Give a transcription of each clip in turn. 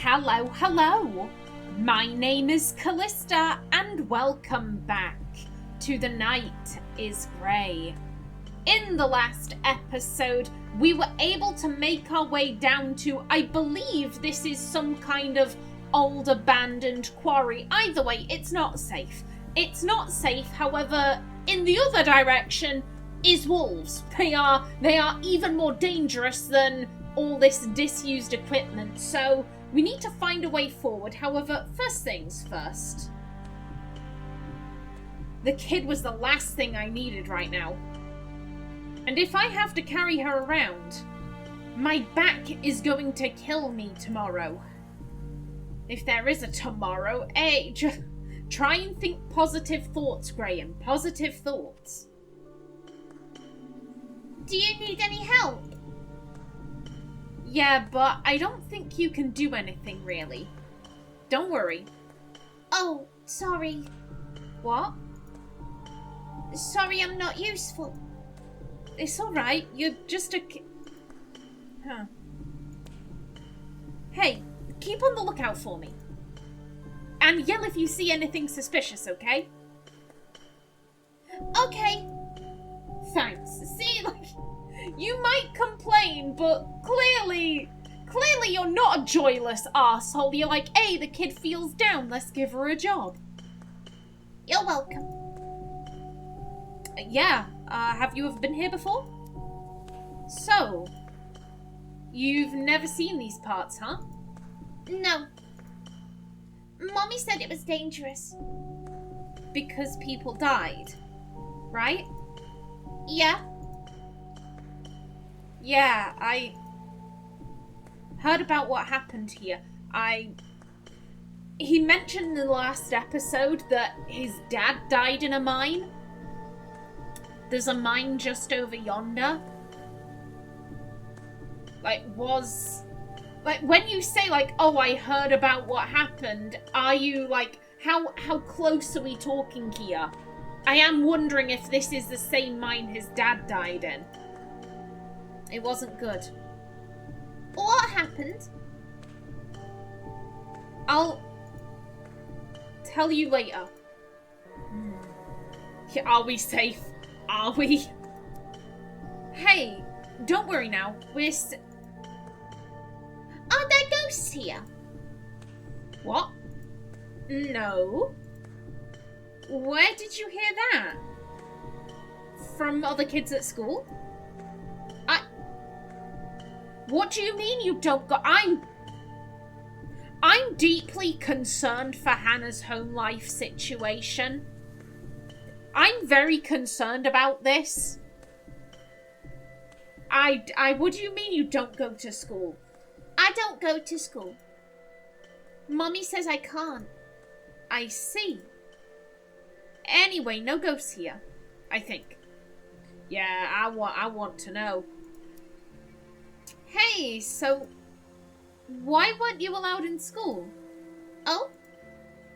Hello, hello! My name is Kallista, and welcome back to The Night is Grey. In the last episode, we were able to make our way down to, I believe this is some kind of old abandoned quarry. Either way, it's not safe. It's not safe, however, in the other direction is wolves. They are even more dangerous than all this disused equipment, so we need to find a way forward. However, first things first. The kid was the last thing I needed right now. And if I have to carry her around, my back is going to kill me tomorrow. If there is a tomorrow, just try and think positive thoughts, Graham. Positive thoughts. Do you need any help? Yeah, but I don't think you can do anything, really. Don't worry. Oh, sorry. What? Sorry, I'm not useful. It's alright, you're just a Huh. Hey, keep on the lookout for me. And yell if you see anything suspicious, okay? Okay. Thanks. See, you might complain, but clearly you're not a joyless arsehole. You're like, hey, the kid feels down, let's give her a job. You're welcome. Yeah, have you ever been here before? So, you've never seen these parts, huh? No. Mommy said it was dangerous. Because people died, right? Yeah. Yeah, I heard about what happened here. He mentioned in the last episode that his dad died in a mine. There's a mine just over yonder. When you say, oh, I heard about what happened, are you, how close are we talking here? I am wondering if this is the same mine his dad died in. It wasn't good. What happened? I'll tell you later. Are we safe? Are we? Hey, don't worry now. Are there ghosts here? What? No. Where did you hear that? From other kids at school? What do you mean you don't go? I'm deeply concerned for Hannah's home life situation. I'm very concerned about this. What do you mean you don't go to school? I don't go to school. Mommy says I can't. I see. Anyway, no ghosts here, I think. Yeah, I want to know. Hey, so why weren't you allowed in school? Oh?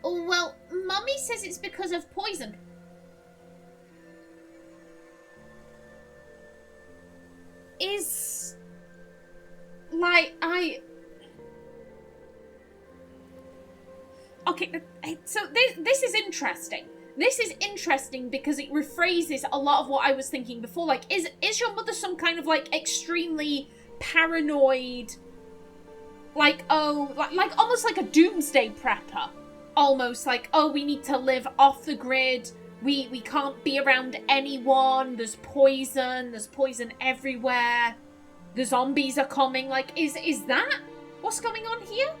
Well, Mommy says it's because of poison. Okay, so this is interesting. This is interesting because it rephrases a lot of what I was thinking before. Is your mother some kind of, extremely paranoid, almost like a doomsday prepper? Almost we need to live off the grid. We can't be around anyone. There's poison everywhere. The zombies are coming. Is that what's going on here?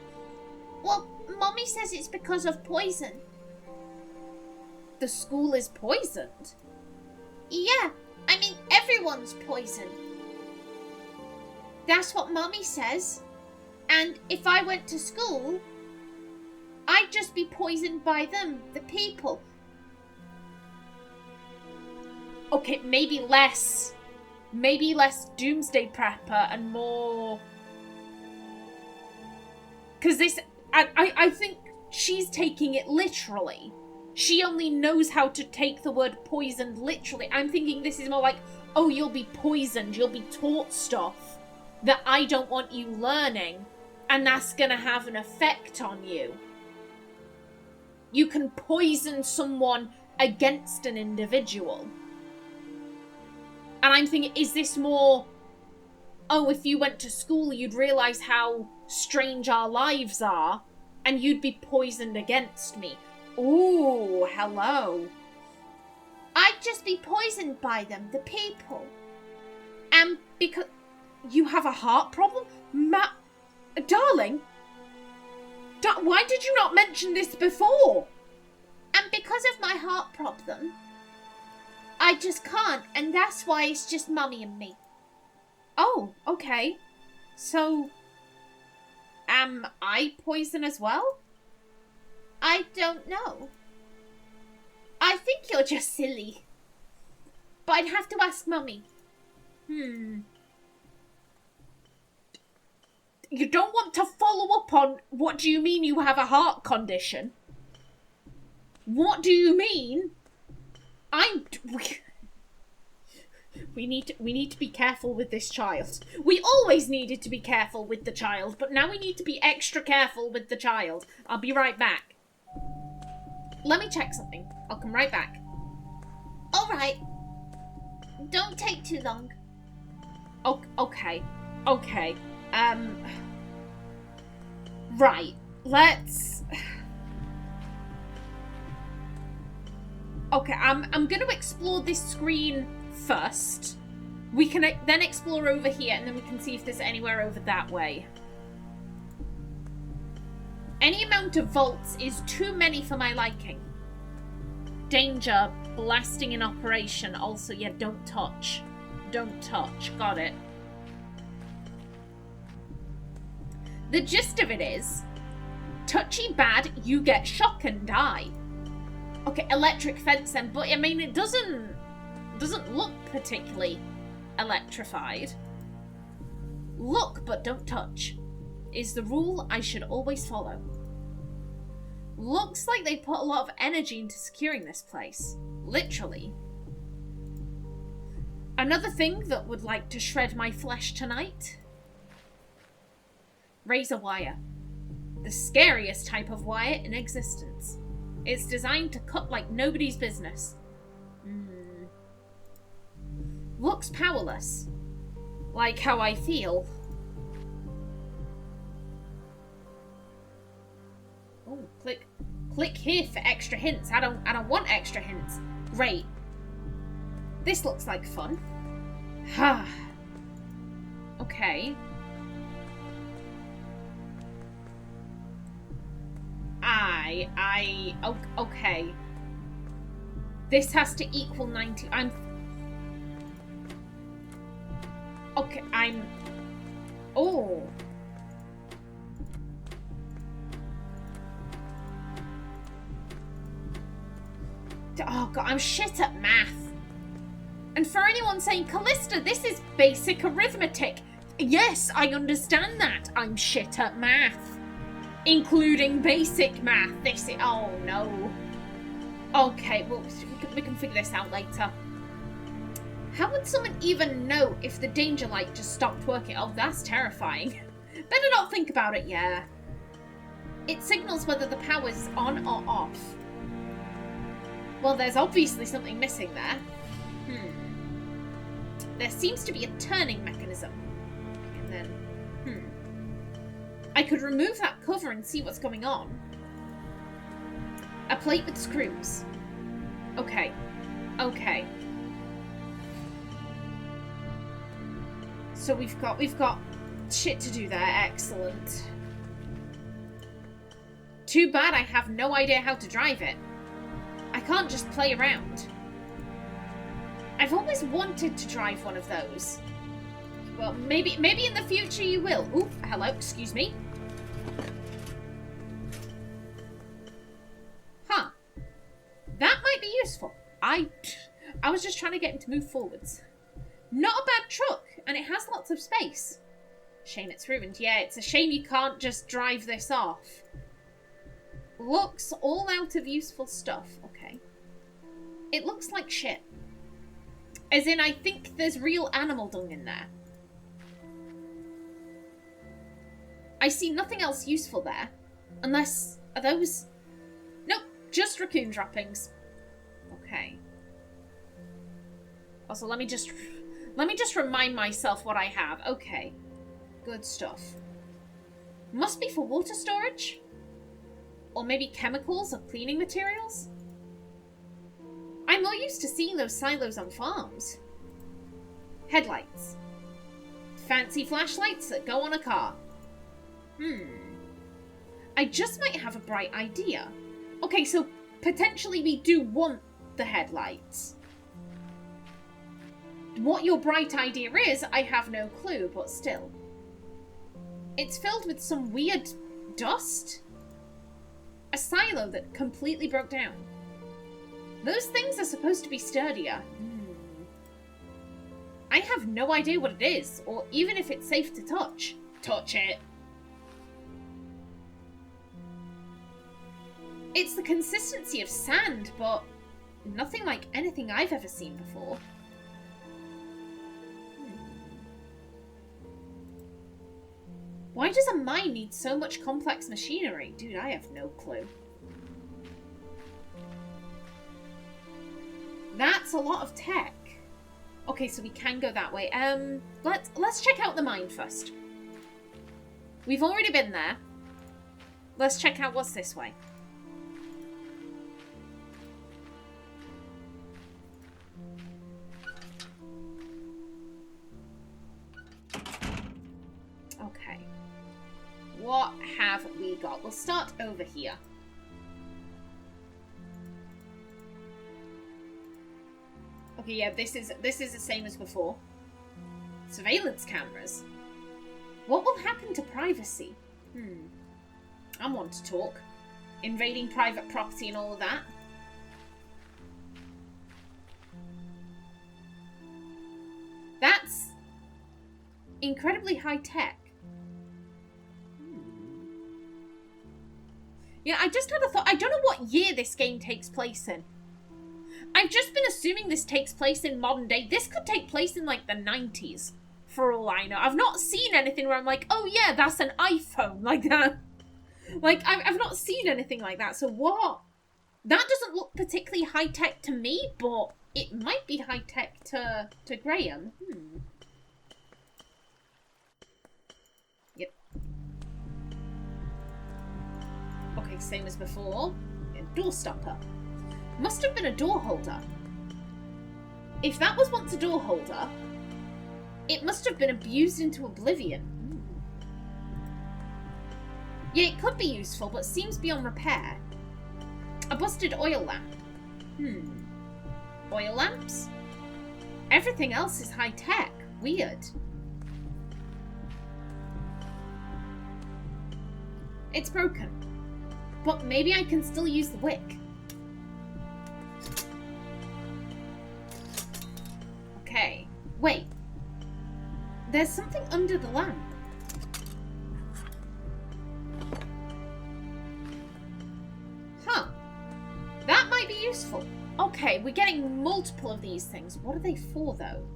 Well, Mommy says it's because of poison. The school is poisoned? Yeah, I mean, everyone's poisoned. That's what Mommy says. And if I went to school, I'd just be poisoned by them, the people. Okay, maybe less doomsday prepper and more... Because I think she's taking it literally. She only knows how to take the word poisoned literally. I'm thinking this is more like, oh, you'll be poisoned, you'll be taught stuff that I don't want you learning. And that's going to have an effect on you. You can poison someone against an individual. And I'm thinking, is this more, oh, if you went to school, you'd realise how strange our lives are, and you'd be poisoned against me. Ooh, hello. I'd just be poisoned by them, the people. And because you have a heart problem? Darling, why did you not mention this before? And because of my heart problem, I just can't, and that's why it's just Mummy and me. Oh, okay. So, am I poison as well? I don't know. I think you're just silly. But I'd have to ask Mummy. You don't want to follow up on, what do you mean you have a heart condition? What do you mean? We need to be careful with this child. We always needed to be careful with the child, but now we need to be extra careful with the child. I'll be right back. Let me check something. I'll come right back. All right. Don't take too long. Okay. Right. Let's... Okay, I'm going to explore this screen first. We can then explore over here, and then we can see if there's anywhere over that way. Any amount of vaults is too many for my liking. Danger, blasting in operation. Also, yeah, don't touch. Don't touch. Got it. The gist of it is, touchy bad, you get shock and die. Okay, electric fence then, but I mean, it doesn't look particularly electrified. Look, but don't touch, is the rule I should always follow. Looks like they put a lot of energy into securing this place. Literally. Another thing that would like to shred my flesh tonight. Razor wire. The scariest type of wire in existence. It's designed to cut like nobody's business. Looks powerless. Like how I feel. Oh, click here for extra hints. I don't want extra hints. Great. This looks like fun. Okay. Okay. This has to equal 90. Oh. Oh god, I'm shit at math. And for anyone saying, Callista, this is basic arithmetic. Yes, I understand that. I'm shit at math. Including basic math. Oh no. Okay, well, we can figure this out later. How would someone even know if the danger light just stopped working? Oh, that's terrifying. Better not think about it, yeah. It signals whether the power is on or off. Well, there's obviously something missing there. There seems to be a turning mechanism. And then, I could remove that cover and see what's going on. A plate with screws. Okay. So we've got shit to do there. Excellent. Too bad I have no idea how to drive it. I can't just play around. I've always wanted to drive one of those. Well, maybe in the future you will. Ooh, hello, excuse me. Huh. That might be useful. I was just trying to get him to move forwards. Not a bad truck, and it has lots of space. Shame it's ruined. Yeah, it's a shame you can't just drive this off. Looks all out of useful stuff. Okay. It looks like shit. As in, I think there's real animal dung in there. I see nothing else useful there. Unless... Are those... Nope, just raccoon droppings. Okay. Also, let me just remind myself what I have. Okay. Good stuff. Must be for water storage? Or maybe chemicals or cleaning materials? I'm more used to seeing those silos on farms. Headlights. Fancy flashlights that go on a car. I just might have a bright idea. Okay, so potentially we do want the headlights. What your bright idea is, I have no clue, but still. It's filled with some weird dust. A silo that completely broke down. Those things are supposed to be sturdier. I have no idea what it is, or even if it's safe to touch. Touch it. It's the consistency of sand, but nothing like anything I've ever seen before. Why does a mine need so much complex machinery? Dude, I have no clue. That's a lot of tech. Okay, so we can go that way. Let's check out the mine first. We've already been there. Let's check out what's this way. Okay. What have we got? We'll start over here. Okay, yeah, this is the same as before. Surveillance cameras. What will happen to privacy? I want to talk. Invading private property and all of that. That's incredibly high tech. Yeah, I just had a thought. I don't know what year this game takes place in. I've just been assuming this takes place in modern day. This could take place in, like, the 90s, for all I know. I've not seen anything where I'm like, oh yeah, that's an iPhone, like that. Like, I've not seen anything like that, so what? That doesn't look particularly high-tech to me, but it might be high-tech to Graham. Yep. Okay, same as before. A door stopper. Must have been a door holder. If that was once a door holder, it must have been abused into oblivion. Yeah, it could be useful, but seems beyond repair. A busted oil lamp. Oil lamps? Everything else is high-tech. Weird. It's broken. But maybe I can still use the wick. Okay. Wait. There's something under the lamp. Huh. That might be useful. Okay, we're getting multiple of these things. What are they for, though?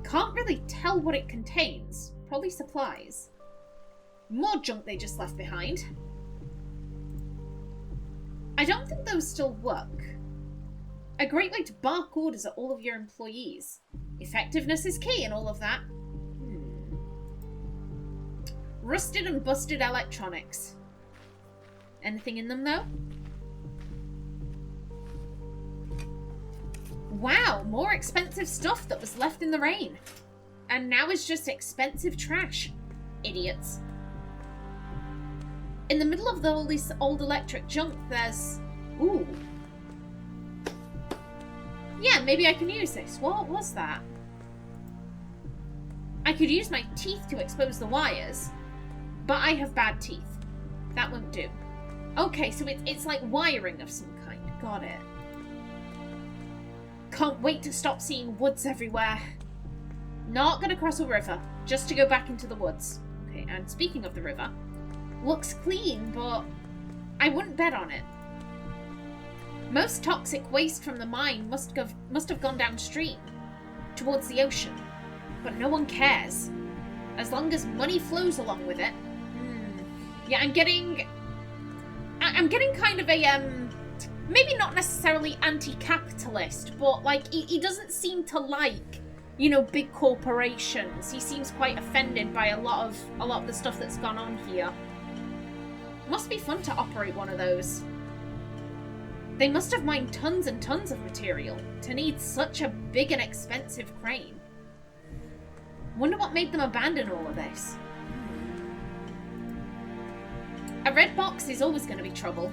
Can't really tell what it contains. Probably supplies. More junk they just left behind. I don't think those still work. A great way to bark orders at all of your employees. Effectiveness is key and all of that. Rusted and busted electronics. Anything in them, though? Wow, more expensive stuff that was left in the rain. And now it's just expensive trash. Idiots. In the middle of all this old electric junk, there's... Ooh. Yeah, maybe I can use this. What was that? I could use my teeth to expose the wires, but I have bad teeth. That won't do. Okay, so it's like wiring of some kind. Got it. Can't wait to stop seeing woods everywhere. Not gonna cross a river, just to go back into the woods. Okay, and speaking of the river, looks clean, but I wouldn't bet on it. Most toxic waste from the mine must have gone downstream, towards the ocean, but no one cares. As long as money flows along with it. Yeah, I'm getting kind of a, maybe not necessarily anti-capitalist, but, like, he doesn't seem to like, you know, big corporations. He seems quite offended by a lot of the stuff that's gone on here. Must be fun to operate one of those. They must have mined tons and tons of material to need such a big and expensive crane. Wonder what made them abandon all of this. A red box is always going to be trouble.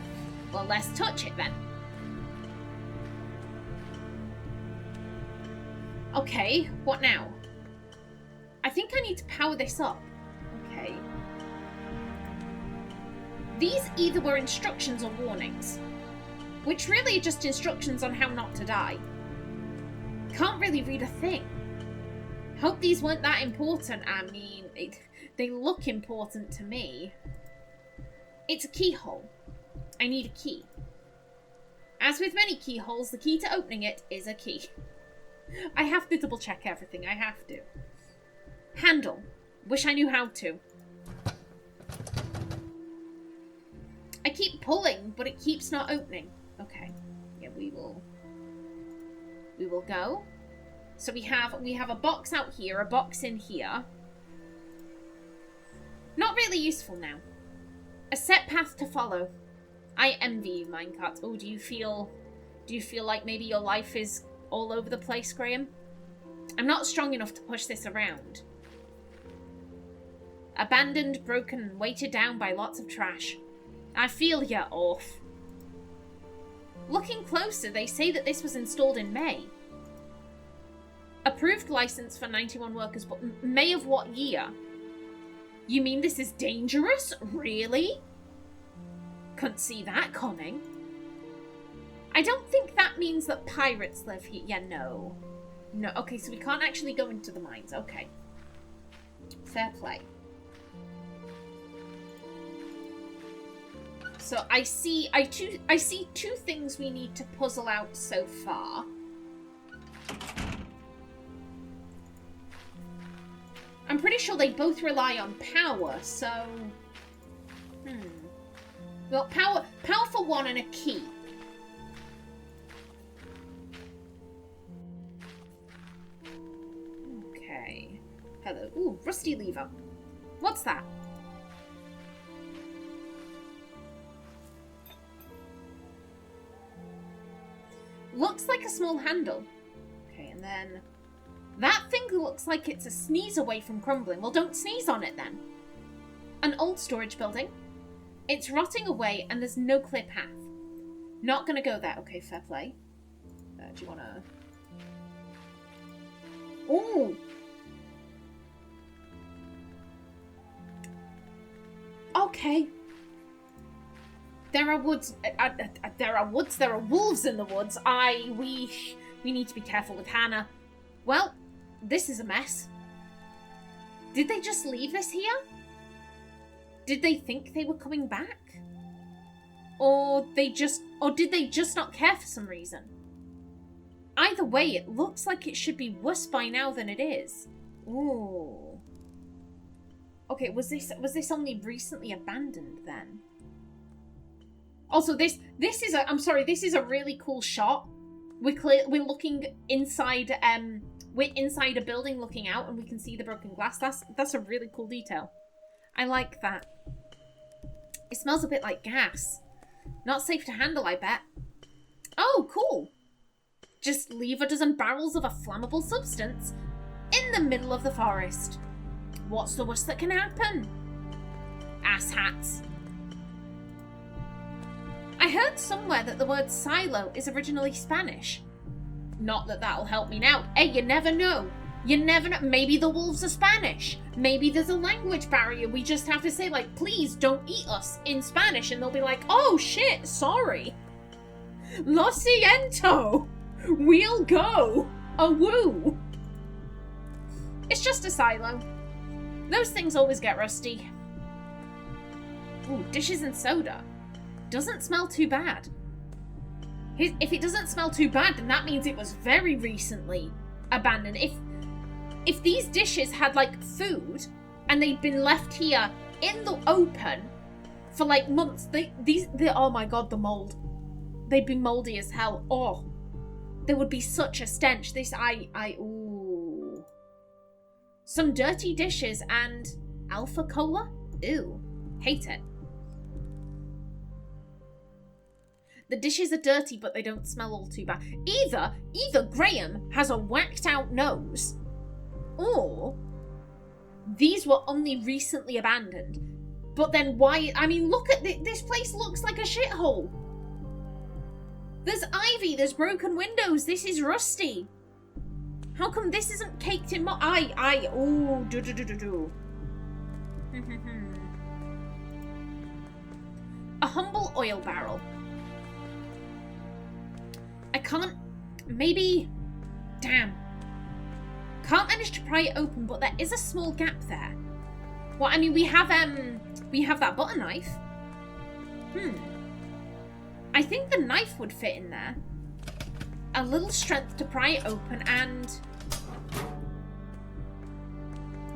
Well, let's touch it then. Okay, what now? I think I need to power this up. Okay. These either were instructions or warnings, which really are just instructions on how not to die. Can't really read a thing. Hope these weren't that important. I mean, they look important to me. It's a keyhole. I need a key. As with many keyholes, the key to opening it is a key. I have to double check everything. I have to. Handle. Wish I knew how to. I keep pulling, but it keeps not opening. Okay. Yeah, we will go. So we have a box out here, a box in here. Not really useful now. A set path to follow. I envy you, minecart. Oh, do you feel like maybe your life is all over the place, Graham? I'm not strong enough to push this around. Abandoned, broken, weighted down by lots of trash. I feel you're off. Looking closer, they say that this was installed in May. Approved license for 91 workers, but May of what year? You mean this is dangerous? Really? Couldn't see that coming. I don't think that means that pirates live here. Yeah, no. No, okay, so we can't actually go into the mines. Okay. Fair play. So I see two things we need to puzzle out so far. I'm pretty sure they both rely on power, so... Well, power for one and a key. Okay. Hello. Ooh, rusty lever. What's that? Looks like a small handle. Okay, and then... That thing looks like it's a sneeze away from crumbling. Well, don't sneeze on it then. An old storage building. It's rotting away and there's no clear path. Not gonna go there. Okay, fair play. Do you wanna... Ooh! Okay. There are woods. There are wolves in the woods. We need to be careful with Hannah. Well, this is a mess. Did they just leave this here? Did they think they were coming back? Or did they just not care for some reason? Either way, it looks like it should be worse by now than it is. Ooh. Okay, was this only recently abandoned then? Also, this is a really cool shot. We're looking inside we're inside a building looking out and we can see the broken glass. That's a really cool detail. I like that. It smells a bit like gas. Not safe to handle, I bet. Oh, cool. Just leave a dozen barrels of a flammable substance in the middle of the forest. What's the worst that can happen? Asshats. I heard somewhere that the word silo is originally Spanish. Not that that'll help me now. Hey, you never know. You never know. Maybe the wolves are Spanish. Maybe there's a language barrier. We just have to say, like, please don't eat us in Spanish. And they'll be like, oh, shit, sorry. Lo siento. We'll go. A woo. It's just a silo. Those things always get rusty. Ooh, dishes and soda. Doesn't smell too bad. If it doesn't smell too bad, then that means it was very recently abandoned. If these dishes had, like, food, And they'd been left here in the open for like months. Oh my god, the mold. They'd be moldy as hell. Oh, there would be such a stench. Ooh. Some dirty dishes and alpha cola? Ew. Hate it. The dishes are dirty, but they don't smell all too bad. Either Graham has a whacked out nose, or these were only recently abandoned. But then why? I mean, look at this place looks like a shithole. There's ivy, there's broken windows, this is rusty. How come this isn't caked in ooh, do. A humble oil barrel. I can't, maybe, damn. Can't manage to pry it open, but there is a small gap there. Well, I mean, we have that butter knife. I think the knife would fit in there. A little strength to pry it open and...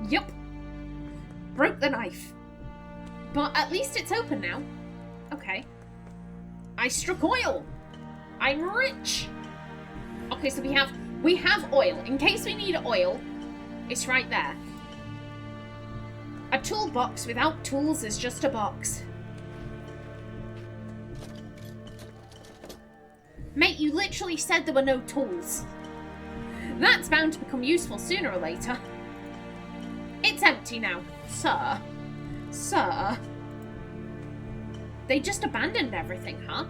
Yup. Broke the knife. But at least it's open now. Okay. I struck oil. I'm rich. Okay, so we have oil. In case we need oil, it's right there. A toolbox without tools is just a box. Mate, you literally said there were no tools. That's bound to become useful sooner or later. It's empty now, sir. Sir. They just abandoned everything, huh?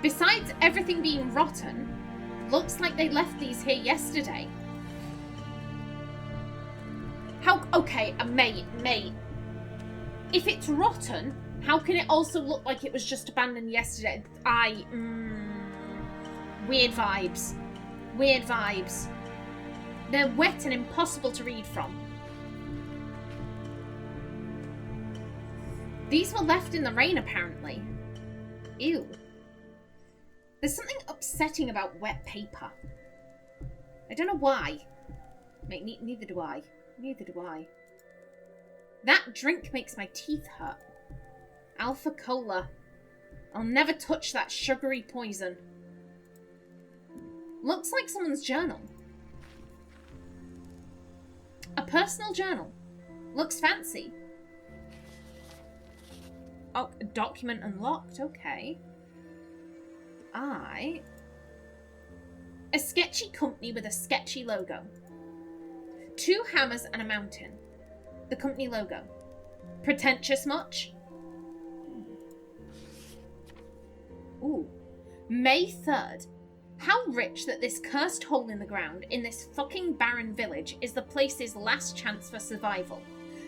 Besides everything being rotten, looks like they left these here yesterday. How? Okay, mate. If it's rotten, how can it also look like it was just abandoned yesterday? Weird vibes. Weird vibes. They're wet and impossible to read from. These were left in the rain, apparently. Ew. There's something upsetting about wet paper. I don't know why. Mate, neither do I. Neither do I. That drink makes my teeth hurt. Alpha Cola. I'll never touch that sugary poison. Looks like someone's journal. A personal journal. Looks fancy. Oh, a document unlocked. Okay. A sketchy company with a sketchy logo. 2 hammers and a mountain. The company logo. Pretentious much? Ooh. May 3rd. How rich that this cursed hole in the ground in this fucking barren village is the place's last chance for survival.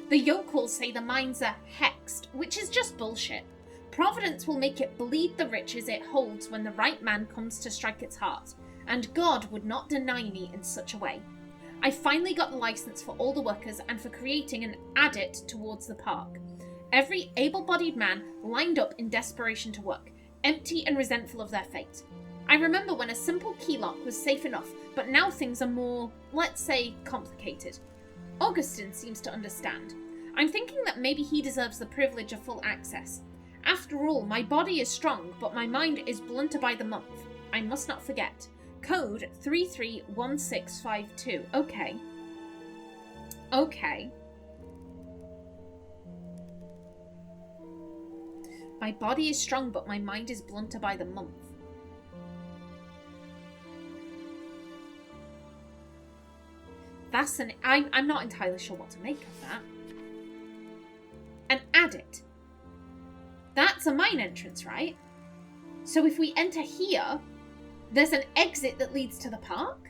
The yokels say the mines are hexed, which is just bullshit. Providence will make it bleed the riches it holds when the right man comes to strike its heart, and God would not deny me in such a way. I finally got the license for all the workers and for creating an adit towards the park. Every able-bodied man lined up in desperation to work, empty and resentful of their fate. I remember when a simple key lock was safe enough, but now things are more, let's say, complicated. Augustin seems to understand. I'm thinking that maybe he deserves the privilege of full access. After all, my body is strong, but my mind is blunter by the month. I must not forget. Code 331652. Okay. Okay. My body is strong, but my mind is blunter by the month. That's an... I'm not entirely sure what to make of that. An adit. That's a mine entrance, right? So if we enter here, there's an exit that leads to the park?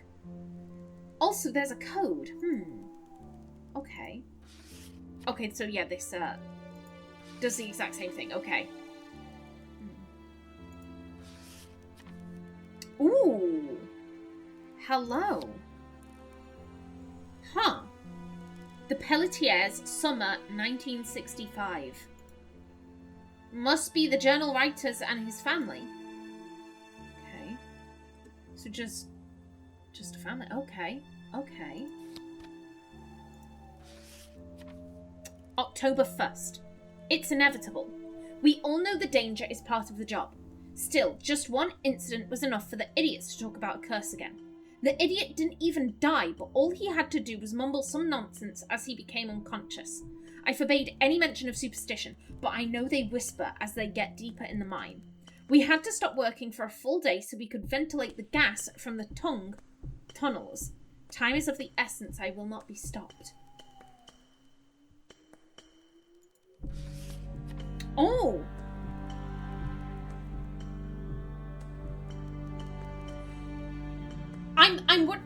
Also, there's a code. Okay. Okay, so yeah, this does the exact same thing. Okay. Ooh. Hello. Huh. The Pelletiers, summer 1965. Must be the journal writers and his family. Okay. So just Just a family. Okay. Okay. October 1st. It's inevitable. We all know the danger is part of the job. Still, just one incident was enough for the idiots to talk about a curse again. The idiot didn't even die, but all he had to do was mumble some nonsense as he became unconscious. I forbade any mention of superstition, but I know they whisper as they get deeper in the mine. We had to stop working for a full day so we could ventilate the gas from the tunnels. Time is of the essence. I will not be stopped. Oh!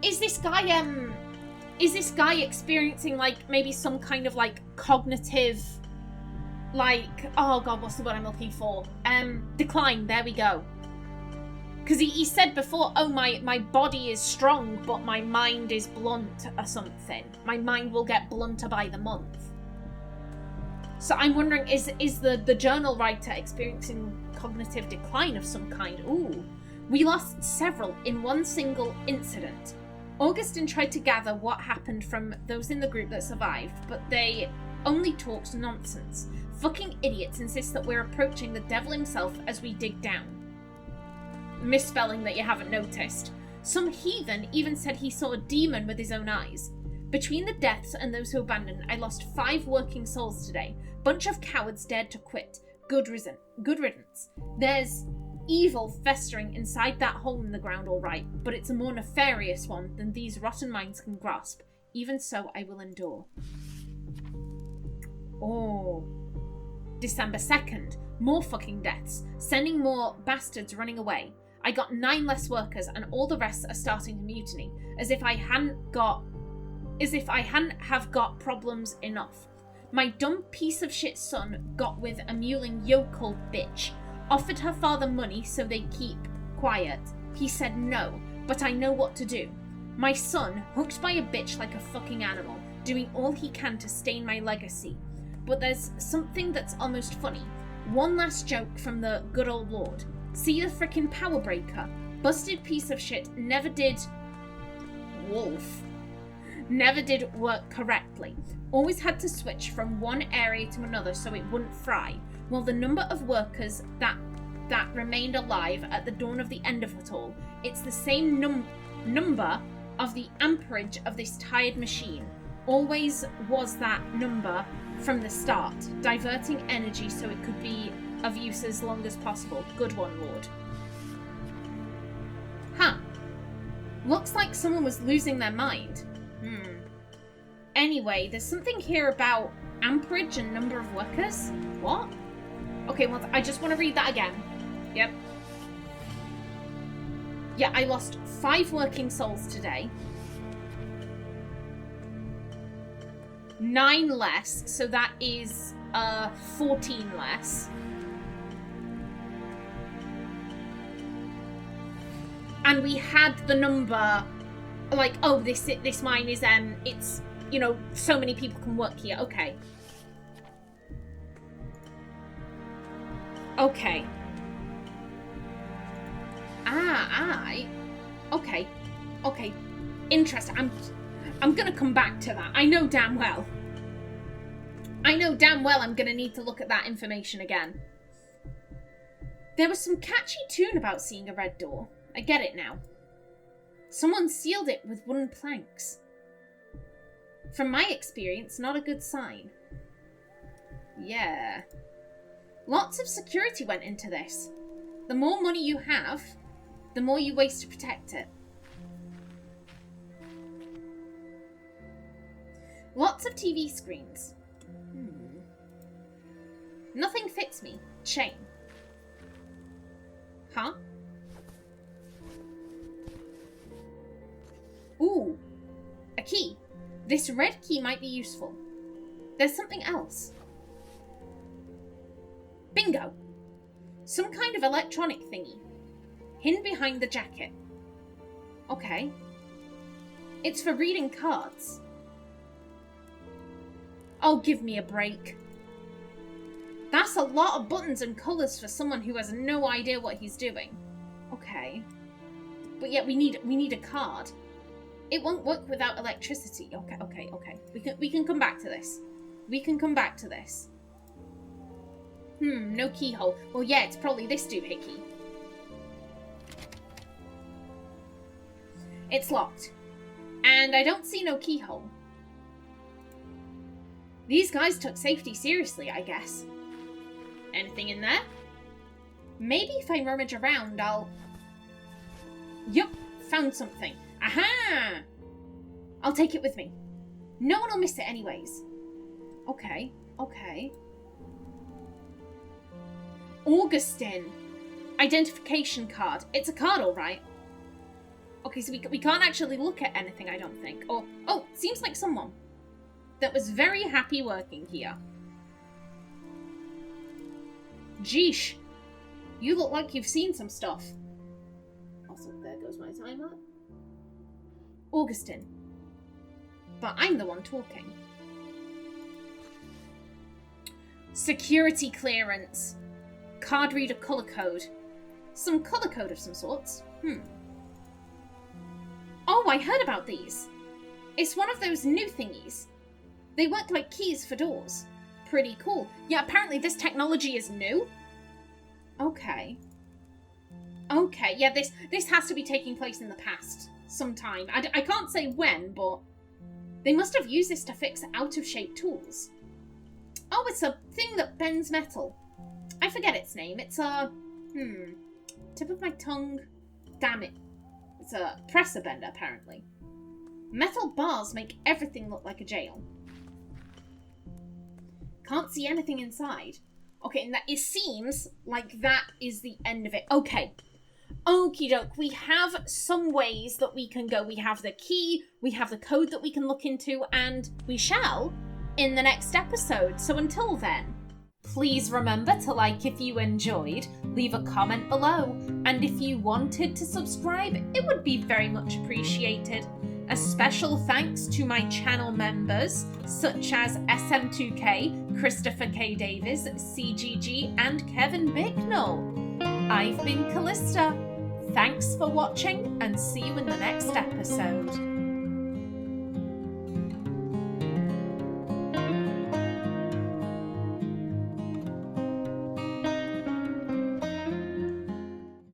Is this guy experiencing, like, maybe some kind of, like, cognitive, like, oh god, what's the word I'm looking for? Decline, there we go. Because he said before, oh, my body is strong, but my mind is blunt or something. My mind will get blunter by the month. So I'm wondering, is the journal writer experiencing cognitive decline of some kind? Ooh. We lost several in one single incident. Augustine tried to gather what happened from those in the group that survived, but they only talked nonsense. Fucking idiots insist that we're approaching the devil himself as we dig down. Misspelling that you haven't noticed. Some heathen even said he saw a demon with his own eyes. Between the deaths and those who abandoned, I lost 5 working souls today. Bunch of cowards dared to quit. Good riddance. There's evil festering inside that hole in the ground, all right, but it's a more nefarious one than these rotten minds can grasp. Even so, I will endure. Oh. December 2nd. More fucking deaths. Sending more bastards running away. I got 9 less workers and all the rest are starting to mutiny. As if I hadn't have got problems enough. My dumb piece of shit son got with a mewling yokel bitch. Offered her father money so they keep quiet. He said no, but I know what to do. My son, hooked by a bitch like a fucking animal, doing all he can to stain my legacy. But there's something that's almost funny. One last joke from the good old Lord. See the frickin' power breaker? Busted piece of shit never did work correctly. Always had to switch from one area to another so it wouldn't fry. Well, the number of workers that remained alive at the dawn of the end of it all, it's the same number of the amperage of this tired machine. Always was that number from the start, diverting energy so it could be of use as long as possible. Good one, Lord. Huh. Looks like someone was losing their mind. Anyway, there's something here about amperage and number of workers. What? Okay, well, I just want to read that again. Yep. Yeah, I lost 5 working souls today. 9 less, so that is 14 less. And we had the number, like, oh, this mine is, it's, you know, so many people can work here. Okay. Okay. Okay. Interesting. I'm gonna come back to that. I know damn well I'm gonna need to look at that information again. There was some catchy tune about seeing a red door. I get it now. Someone sealed it with wooden planks. From my experience, not a good sign. Yeah. Lots of security went into this. The more money you have, the more you waste to protect it. Lots of TV screens. Nothing fits me. Chain. Huh? Ooh. A key. This red key might be useful. There's something else. Bingo! Some kind of electronic thingy. Hidden behind the jacket. Okay. It's for reading cards. Oh, give me a break. That's a lot of buttons and colours for someone who has no idea what he's doing. Okay. But yet we need a card. It won't work without electricity. Okay. We can come back to this. No keyhole. Well, yeah, it's probably this doohickey. It's locked. And I don't see no keyhole. These guys took safety seriously, I guess. Anything in there? Maybe if I rummage around, I'll... Yup, found something. Aha! I'll take it with me. No one will miss it anyways. Okay. Augustine. Identification card. It's a card, all right. Okay, so we can't actually look at anything, I don't think. Or, oh, seems like someone that was very happy working here. Geesh. You look like you've seen some stuff. Also, there goes my timer. Augustine. But I'm the one talking. Security clearance. Card reader color code. Some color code of some sorts. Oh, I heard about these. It's one of those new thingies. They work like keys for doors. Pretty cool. Yeah, apparently this technology is new. Okay, yeah, this has to be taking place in the past sometime. I can't say when, but they must have used this to fix out-of-shape tools. Oh, it's a thing that bends metal. I forget its name. It's a... tip of my tongue. Damn it. It's a presser bender, apparently. Metal bars make everything look like a jail. Can't see anything inside. Okay, and it seems like that is the end of it. Okay. Okie doke. We have some ways that we can go. We have the key, we have the code that we can look into, and we shall in the next episode. So until then, please remember to like if you enjoyed, leave a comment below, and if you wanted to subscribe, it would be very much appreciated. A special thanks to my channel members, such as SM2K, Christopher K. Davies, CGG, and Kevin Bicknell. I've been Callista. Thanks for watching, and see you in the next episode.